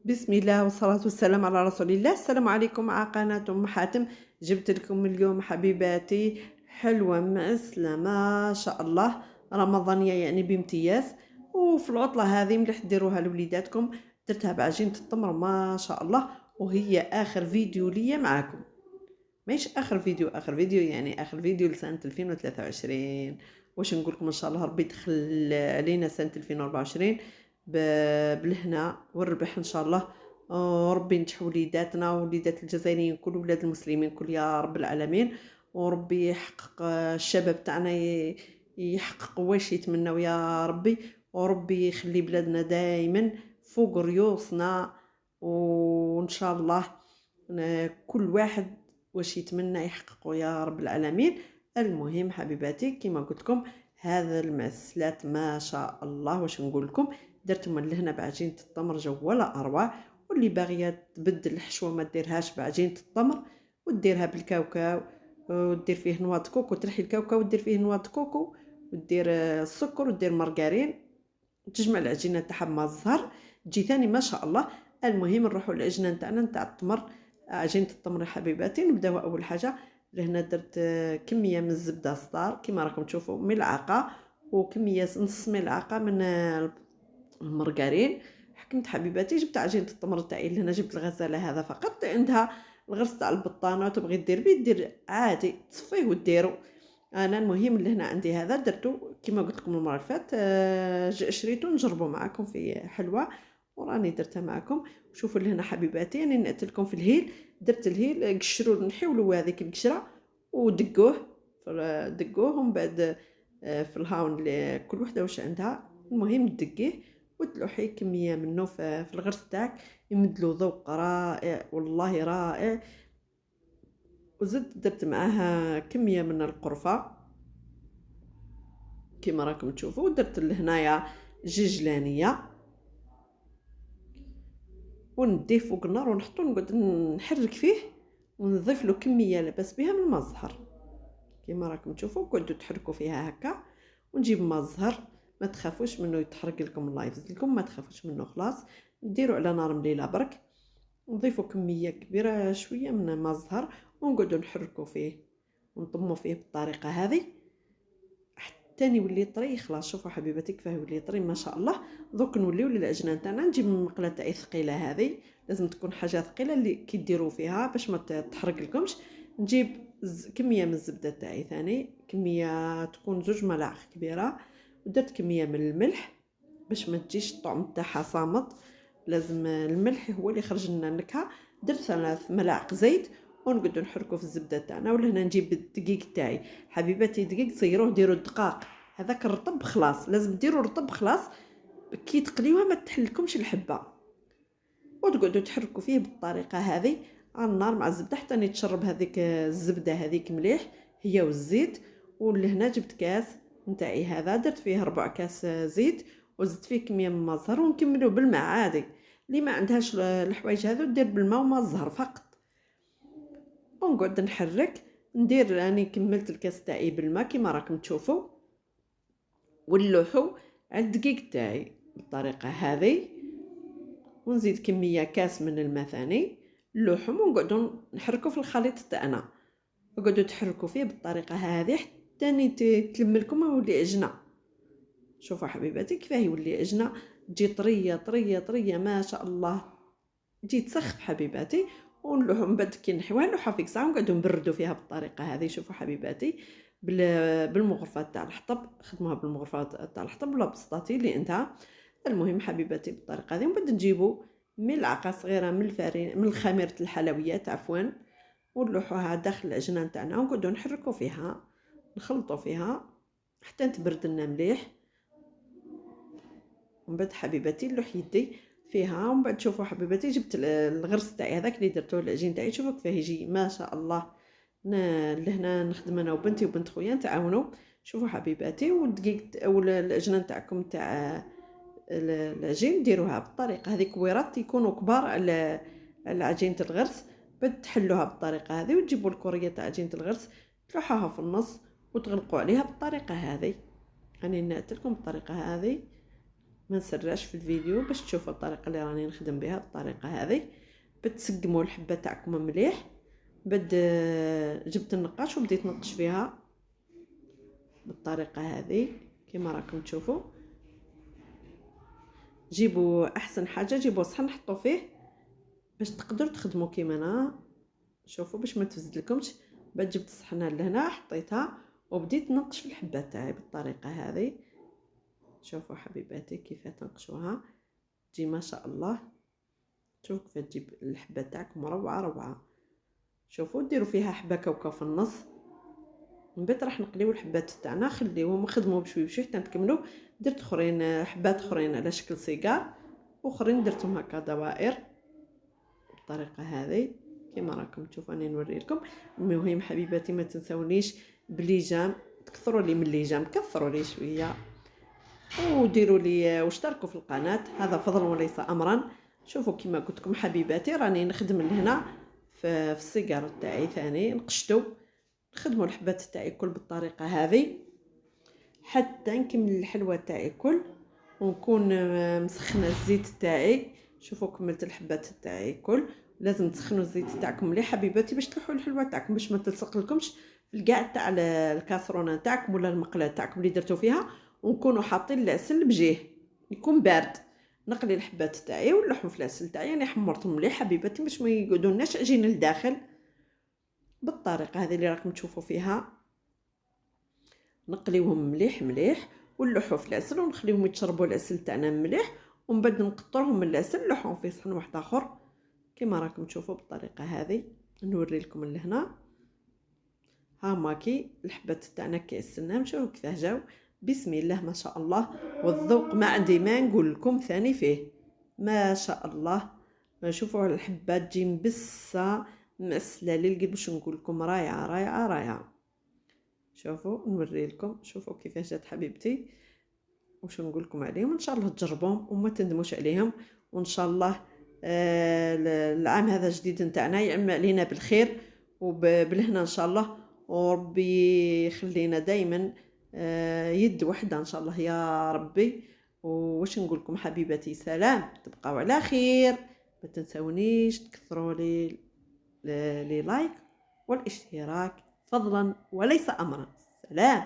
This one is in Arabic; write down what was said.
بسم الله والصلاة والسلام على رسول الله. السلام عليكم مع قناة أم حاتم. جبت لكم اليوم حبيباتي حلوة معسلة ما شاء الله، رمضانية يعني بامتياز. وفي العطلة هذه مليح ديروها لوليداتكم. درتها بعجينة التمر ما شاء الله، وهي آخر فيديو ليا معاكم. ماهيش آخر فيديو يعني آخر فيديو لسنة 2023. واش نقول لكم إن شاء الله ربي يدخل علينا سنة 2024 بالهنا والربح إن شاء الله. وربي ينجح وليداتنا ووليدات الجزائريين كل ولاد المسلمين كل يا رب العالمين. وربي يحقق الشباب تاعنا يحقق واش يتمناو يا ربي. وربي يخلي بلادنا دائما فوق ريوسنا، وإن شاء الله كل واحد واش يتمنى يحققه يا رب العالمين. المهم حبيباتي كما قلت لكم هذا المعسلات ما شاء الله، واش نقول لكم درت من لهنا بعجينه التمر جو ولا اروع. واللي باغيه تبدل الحشوه ما ديرهاش بعجينه التمر وديرها بالكاوكاو، ودير فيه نواه كوكو، ترحي الكاوكاو ودير فيه نواه كوكو، ودير السكر ودير مارغرين، تجمع العجينه تاعها مع الزهر تجي ثاني ما شاء الله. المهم نروحوا للعجينه نتاعنا نتاع التمر. عجينه التمر يا حبيباتي نبداو اول حاجه. لهنا درت كميه من الزبده صدار كما راكم تشوفوا ملعقه، وكميه نص ملعقه من المرقرين. حكمت حبيباتي جبت عجينه التمر تاعي لهنا، جبت الغزاله هذا فقط عندها الغرس تاع البطانه، تبغي دير بيه دير عادي تصفيه وديرو. انا المهم اللي هنا عندي هذا درتو كما قلت لكم المره اللي فاتت، شريته نجربه معكم في حلوه وراني درتها معكم. شوفوا اللي هنا حبيباتي يعني نقتل لكم في الهيل. درت الهيل قشروا نحيولوا هذيك القشره ودقوه، دقوه ومن بعد في الهاون اللي كل وحده واش عندها. المهم دقيه وتلوحي كميه منه في الغرس تاعك، يمدلو ذوق رائع والله رائع. وزدت درت معاها كميه من القرفه كما راكم تشوفوا. درت لهنايا ججلانيه ونديه فوق النار ونحطو نقعد نحرك فيه ونضيف له كميه لاباس بها من الماء الزهر كما راكم تشوفوا. قعدوا تحركوا فيها هكا ونجيب ماء الزهر. ما تخافوش منه يتحرق لكم الله يفزد لكم، ما تخافوش منه خلاص. نديروا على نار مليله برك، نضيفوا كميه كبيره شويه من ماء الزهر ونقعدوا نحركوا فيه ونطموا فيه بالطريقه هذه حتى يولي طري. خلاص شوفوا حبيباتي كيفاه يولي طري ما شاء الله. دوك نوليو للعجينه تاعنا. نجيب المقله تاعي ثقيله، هذه لازم تكون حاجه ثقيله اللي كي ديروا فيها باش ما تحرق لكمش. نجيب كميه من الزبده تاعي ثاني، كميه تكون 2 ملاعق كبيره. ودرت كميه من الملح باش ما تجيش الطعم تاعها صامت، لازم الملح هو اللي يخرج لنا النكهه. درت 3 ملاعق زيت ونقعدو نحركو في الزبده تاعنا. ولهنا نجيب الدقيق تاعي حبيباتي، دقيق صيروه ديروا الدقاق هذاك الرطب خلاص، لازم ديروا الرطب خلاص كي تقليوها ما تحلكمش الحبه. وتقعدوا تحركوا فيه بالطريقه هذه على النار مع الزبده حتى يتشرب هذيك الزبده هذيك مليح هي والزيت. ولهنا جبت كاس نتاعي هذا درت فيه 4 كاس زيت وزدت فيه كميه من الماء الزهر. ونكملوا بالماء عادي، اللي ما عندهاش الحوايج هذو دير بالماء وماء الزهر فقط. ونقعد نحرك ندير راني كملت الكاس تاعي بالماء كما راكم تشوفوا. ونلوحو على الدقيق تاعي بالطريقه هذه ونزيد كميه كاس من الماء ثاني نلوحهم ونقعدوا نحركوا في الخليط تاعنا. نقعدوا تحركوا فيه بالطريقه هذه حتى تلم لكم ويولي عجنه. شوفوا حبيباتي كيفاه يولي عجنه، تجي طريه طريه طريه ما شاء الله، تجي تسخف حبيباتي. ونلوحو من بعد كي نحيوها نلوحها في كسعه ونقعدوا نبردوا فيها بالطريقه هذه. شوفوا حبيباتي بالمغرفات تاع الحطب، خدموها بالمغرفات تاع الحطب ولا بالسطاتي اللي عندها. المهم حبيباتي بالطريقه هذه. ومن بعد نجيبوا ملعقه صغيره من الفرين من خميره الحلويات عفوا ونلوحوها داخل العجينه تاعنا ونقعدوا نحركوا فيها نخلطوا فيها حتى تبرد لنا مليح. ومن بعد حبيباتي نلوح يدي فيها. ومن بعد شوفوا حبيباتي جبت الغرس تاعي هذاك اللي درتوه العجين تاعي، شوفوا كيفاه يجي ما شاء الله. لهنا نخدم انا وبنتي وبنت خويا نتعاونوا. شوفوا حبيباتي والدقيق او العجينه تاعكم تاع العجين ديروها بالطريقه هذه، كويرات يكونوا كبار على عجينه الغرس. بعد تحلوها بالطريقه هذه وتجيبوا الكوريه تاع عجينه الغرس تلوحوها في النص وتغلقوا عليها بالطريقه هذه. راني نعت لكم بالطريقه هذه ما نسرعش في الفيديو باش تشوفوا الطريقه اللي راني نخدم بها. بالطريقه هذه بتسقموا الحبه تاعكم مليح. جبت النقاش وبديت نقش فيها بالطريقه هذه كما راكم تشوفوا. جيبوا احسن حاجه، جيبوا صحن حطوا فيه باش تقدروا تخدموا كيما انا. شوفوا باش ما تفزد لكمش. بعد جبت الصحنه لهنا حطيتها وبديت نقش في الحبه تاعي بالطريقه هذه. شوفوا حبيباتي كيف تنقشوها تجي ما شاء الله. شوفوا كيف تجيب الحبه تاعكم روعه روعه. شوفوا ديروا فيها حبه كاوكاو في النص. من بعد راح نقليو الحبات تاعنا خليوهم نخدموا بشوي بشوي حتى نكملوا. درت اخرين حبات اخرين على شكل سيجار واخرين درتهم هكا دوائر بالطريقه هذه كما راكم تشوفوا. راني نوري لكم. المهم حبيباتي ما تنسونيش بليجام، تكثروا لي من الليجام، كثروا لي شويه وديروا لي واشتركوا في القناه، هذا فضل وليس امرا. شوفوا كما قلت لكم حبيباتي راني نخدم لهنا في السيجار تاعي ثاني نقشتو. نخدموا الحبات تاعي كل بالطريقه هذه حتى نكمل الحلوه تاعي كل ونكون مسخنه الزيت تاعي. شوفوا كملت الحبات تاعي كل. لازم تسخنوا الزيت تاعكم مليح حبيباتي باش تلحوا الحلوه تاعكم باش ما تلصق لكمش في الكاع تاع الكاسرونه تاعكم ولا المقله تاعكم اللي درتو فيها. ونكونوا حاطين العسل بجيه يكون بارد. نقلي الحبات تاعي ونلحهم في العسل تاعي. يعني حمرتهم مليح حبيباتي باش ما يقعدولناش عجين لداخل بالطريقه هذه اللي راكم تشوفوا فيها. نقليوهم مليح مليح ونلوحوا في العسل ونخليهم يتشربوا العسل تاعنا مليح. ومن بعد نقطرهم من العسل نلوحوهم في صحن واحد اخر كما راكم تشوفوا بالطريقه هذه. نوري لكم لهنا ها ماكي الحبات تاعنا كيستناو. شوفوا كيفاه جاو بسم الله ما شاء الله. والذوق ما عندي ما نقول لكم ثاني فيه ما شاء الله. شوفوا الحبات تجي مبسه مسله للقلب باش نقول لكم رايعه رايعه رايعه. شوفوا نوري لكم. شوفوا كيفاش جات حبيبتي وش نقول لكم عليهم. ان شاء الله تجربوهم وما تندموش عليهم. وان شاء الله العام هذا جديد نتاعنا يعم علينا بالخير وبالهنا ان شاء الله. وربي يخلينا دائما يد وحده ان شاء الله يا ربي. وش نقول لكم حبيبتي سلام تبقاو على خير. ما تنسونيش تكثروا لي لايك والاشتراك فضلا وليس امرا. سلام.